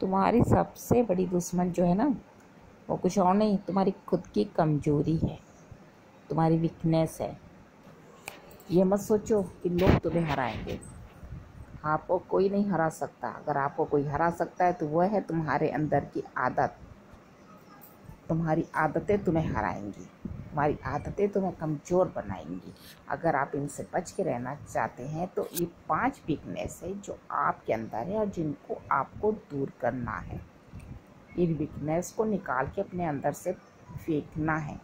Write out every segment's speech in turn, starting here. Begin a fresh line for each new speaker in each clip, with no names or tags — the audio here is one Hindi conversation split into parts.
तुम्हारी सबसे बड़ी दुश्मन जो है ना, वो कुछ और नहीं, तुम्हारी खुद की कमजोरी है, तुम्हारी वीकनेस है। ये मत सोचो कि लोग तुम्हें हराएंगे। आपको कोई नहीं हरा सकता। अगर आपको कोई हरा सकता है तो वह है तुम्हारे अंदर की आदत। तुम्हारी आदतें तुम्हें हराएंगी, तुम्हारी आदतें तुम्हें कमज़ोर बनाएंगी। अगर आप इनसे बच के रहना चाहते हैं तो ये 5 वीकनेस है जो आपके अंदर है और जिनको आपको दूर करना है। इन वीकनेस को निकाल के अपने अंदर से फेंकना है,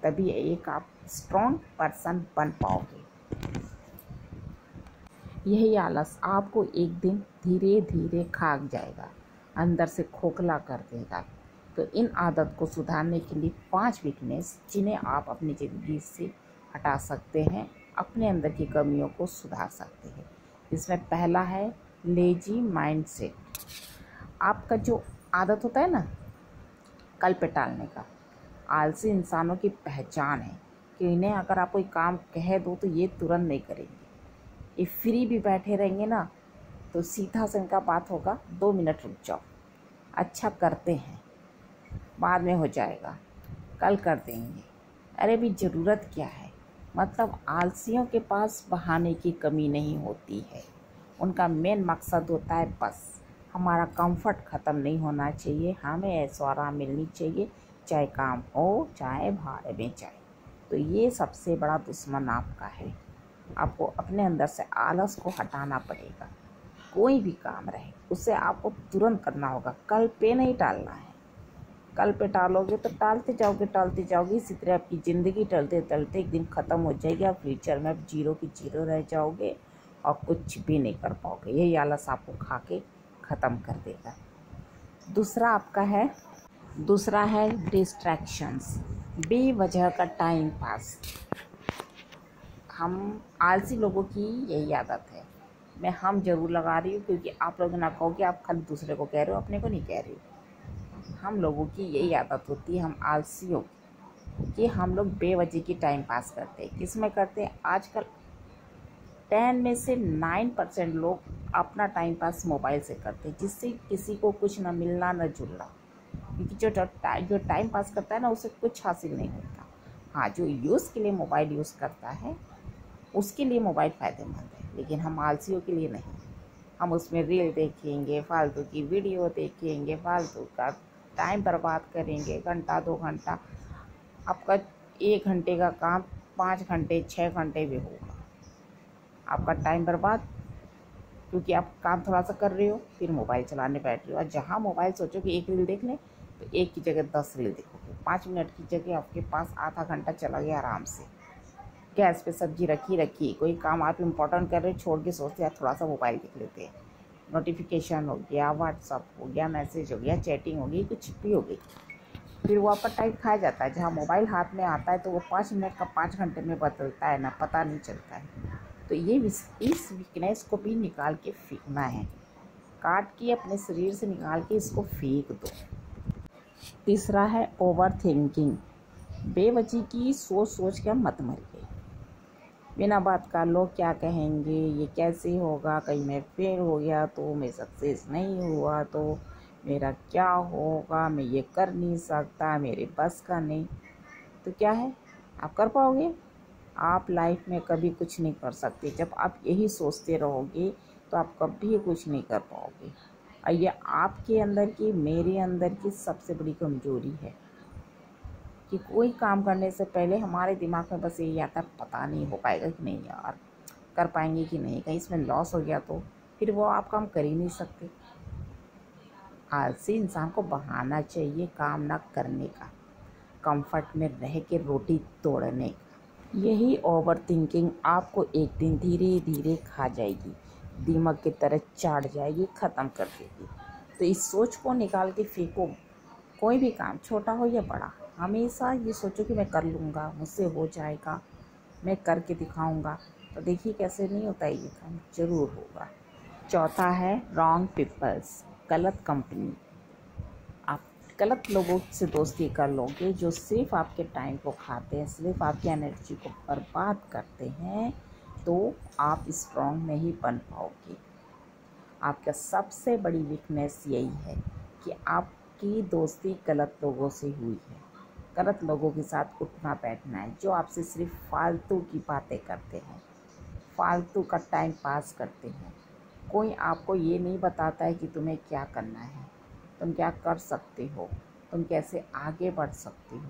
तभी एक आप स्ट्रॉन्ग पर्सन बन पाओगे। यही आलस आपको एक दिन धीरे धीरे खाक जाएगा, अंदर से खोखला कर देगा। तो इन आदत को सुधारने के लिए 5 वीकनेस जिन्हें आप अपनी ज़िंदगी से हटा सकते हैं, अपने अंदर की कमियों को सुधार सकते हैं। इसमें पहला है लेजी माइंडसेट। आपका जो आदत होता है ना कल पे टालने का, आलसी इंसानों की पहचान है कि इन्हें अगर आप कोई काम कह दो तो ये तुरंत नहीं करेंगे। ये फ्री भी बैठे रहेंगे ना तो सीधा से इनका बात होगा 2 मिनट रुक जाओ, अच्छा करते हैं, बाद में हो जाएगा, कल कर देंगे। अरे भी ज़रूरत क्या है। मतलब आलसियों के पास बहाने की कमी नहीं होती है। उनका मेन मकसद होता है बस हमारा कंफर्ट ख़त्म नहीं होना चाहिए, हमें ऐश्वर्या मिलनी चाहिए, चाहे काम हो चाहे भाड़े में जाए। तो ये सबसे बड़ा दुश्मन आपका है। आपको अपने अंदर से आलस को हटाना पड़ेगा। कोई भी काम रहे उसे आपको तुरंत करना होगा, कल पे नहीं टालना है। कल पे टालोगे तो टालते जाओगे, इसी तरह आपकी ज़िंदगी टलते टलते एक दिन ख़त्म हो जाएगी। आप फ्यूचर में आप जीरो की जीरो रह जाओगे और कुछ भी नहीं कर पाओगे। यही आलस आपको खा के ख़त्म कर देगा। दूसरा है डिस्ट्रैक्शंस, बेवजह का टाइम पास। हम आलसी लोगों की यही आदत है। मैं हम ज़रूर लगा रही हूँ क्योंकि आप लोग ना कहोगे आप खाली दूसरे को कह रहे हो, अपने को नहीं कह रही हो। हम लोगों की यही आदत होती है, हम आलसियों कि हम लोग बेवजह की टाइम पास करते हैं। किस में करते हैं? आजकल 10 में से 9% लोग अपना टाइम पास मोबाइल से करते हैं, जिससे किसी को कुछ ना मिलना ना जुलना। क्योंकि जो टाइम पास करता है ना उसे कुछ हासिल नहीं होता। हाँ, जो यूज़ के लिए मोबाइल यूज़ करता है उसके लिए मोबाइल फ़ायदेमंद है, लेकिन हम आलसियों के लिए नहीं। हम उसमें रील देखेंगे, फालतू की वीडियो देखेंगे, फालतू का टाइम बर्बाद करेंगे, घंटा 2 घंटा। आपका 1 घंटे का काम 5 घंटे 6 घंटे में होगा। आपका टाइम बर्बाद, क्योंकि आप काम थोड़ा सा कर रहे हो फिर मोबाइल चलाने बैठ रहे हो। और जहाँ मोबाइल सोचो कि 1 रील देख लें तो 1 की जगह 10 रील देखोगे। 5 मिनट की जगह आपके पास आधा घंटा चला गया आराम से। गैस पे सब्जी रखी, कोई काम आप इम्पोर्टेंट कर रहे छोड़ के सोचते हैं थोड़ा सा मोबाइल देख लेते हैं। नोटिफिकेशन हो गया, व्हाट्सअप हो गया, मैसेज हो गया, चैटिंग हो गई, कुछ भी हो गई, फिर वो आपका टाइम खा जाता है। जहाँ मोबाइल हाथ में आता है तो वो 5 मिनट का 5 घंटे में बदलता है ना, पता नहीं चलता है। तो ये इस वीकनेस को भी निकाल के फेंकना है, काट के अपने शरीर से निकाल के इसको फेंक दो। तीसरा है ओवर थिंकिंग। बेवजह की सोच के मत मरिए। बिना बात का लोग क्या कहेंगे, ये कैसे होगा, कहीं मैं फेल हो गया तो, मैं सक्सेस नहीं हुआ तो मेरा क्या होगा, मैं ये कर नहीं सकता, मेरे बस का नहीं। तो क्या है, आप कर पाओगे? आप लाइफ में कभी कुछ नहीं कर सकते। जब आप यही सोचते रहोगे तो आप कभी कुछ नहीं कर पाओगे। और ये आपके अंदर की, मेरे अंदर की सबसे बड़ी कमजोरी है कि कोई काम करने से पहले हमारे दिमाग में बस यही आता है पता नहीं हो पाएगा कि नहीं यार, कर पाएंगे कि नहीं, कहीं इसमें लॉस हो गया तो फिर वो आप काम कर ही नहीं सकते। आलसी इंसान को बहाना चाहिए काम ना करने का, कंफर्ट में रह के रोटी तोड़ने का। यही ओवर थिंकिंग आपको एक दिन धीरे धीरे खा जाएगी, दीमक की तरह चाट जाएगी, ख़त्म कर देगी। तो इस सोच को निकाल के फेंको। कोई भी काम छोटा हो या बड़ा, हमेशा ये सोचो कि मैं कर लूँगा, मुझसे हो जाएगा, मैं करके दिखाऊँगा। तो देखिए कैसे नहीं होता है, ये काम ज़रूर होगा। चौथा है रॉन्ग पीपल्स, गलत कंपनी। आप गलत लोगों से दोस्ती कर लोगे जो सिर्फ आपके टाइम को खाते हैं, सिर्फ आपकी एनर्जी को बर्बाद करते हैं, तो आप स्ट्रॉन्ग नहीं बन पाओगे। आपका सबसे बड़ी वीकनेस यही है कि आपकी दोस्ती गलत लोगों से हुई है। गलत लोगों के साथ उठना बैठना है, जो आपसे सिर्फ फालतू की बातें करते हैं, फालतू का टाइम पास करते हैं। कोई आपको ये नहीं बताता है कि तुम्हें क्या करना है, तुम क्या कर सकते हो, तुम कैसे आगे बढ़ सकते हो।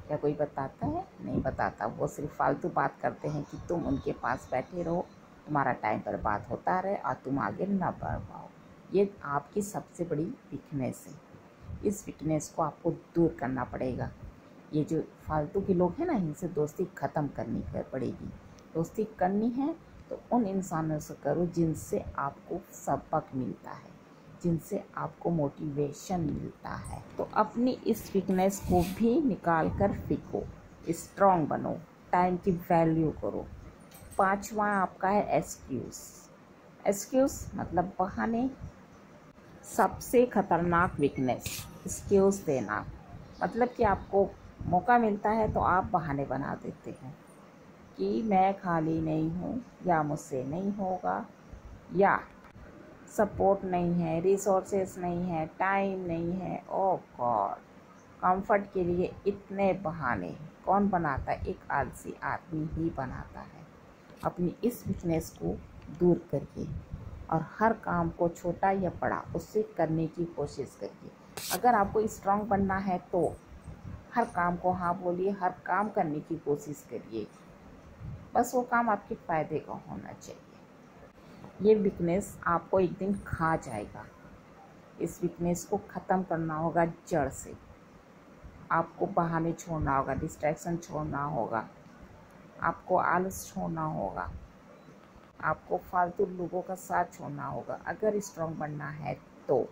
क्या कोई बताता है? नहीं बताता। वो सिर्फ फालतू बात करते हैं कि तुम उनके पास बैठे रहो, तुम्हारा टाइम बर्बाद होता रहे और तुम आगे ना बढ़ पाओ। ये आपकी सबसे बड़ी वीकनेस है। इस वीकनेस को आपको दूर करना पड़ेगा। ये जो फालतू के लोग हैं ना, इनसे दोस्ती ख़त्म करनी पड़ेगी। दोस्ती करनी है तो उन इंसानों से करो जिनसे आपको सबक मिलता है, जिनसे आपको मोटिवेशन मिलता है। तो अपनी इस वीकनेस को भी निकाल कर फेंको, स्ट्रॉन्ग बनो, टाइम की वैल्यू करो। 5वां आपका है एक्सक्यूज़। एक्सक्यूज़ मतलब बहाने। सबसे खतरनाक वीकनेस एक्सक्यूज़ देना। मतलब कि आपको मौका मिलता है तो आप बहाने बना देते हैं कि मैं खाली नहीं हूँ, या मुझसे नहीं होगा, या सपोर्ट नहीं है, रिसोर्सेस नहीं है, टाइम नहीं है। ओह गॉड, कंफर्ट के लिए इतने बहाने कौन बनाता है? एक आलसी आदमी ही बनाता है। अपनी इस वीकनेस को दूर करिए और हर काम को छोटा या बड़ा उससे करने की कोशिश करिए। अगर आपको स्ट्रांग बनना है तो हर काम को हाँ बोलिए, हर काम करने की कोशिश करिए। बस वो काम आपके फ़ायदे का होना चाहिए। ये वीकनेस आपको एक दिन खा जाएगा। इस वीकनेस को ख़त्म करना होगा जड़ से। आपको बहाने छोड़ना होगा, डिस्ट्रैक्शन छोड़ना होगा, आपको आलस छोड़ना होगा, आपको फालतू लोगों का साथ छोड़ना होगा अगर स्ट्रांग बनना है तो।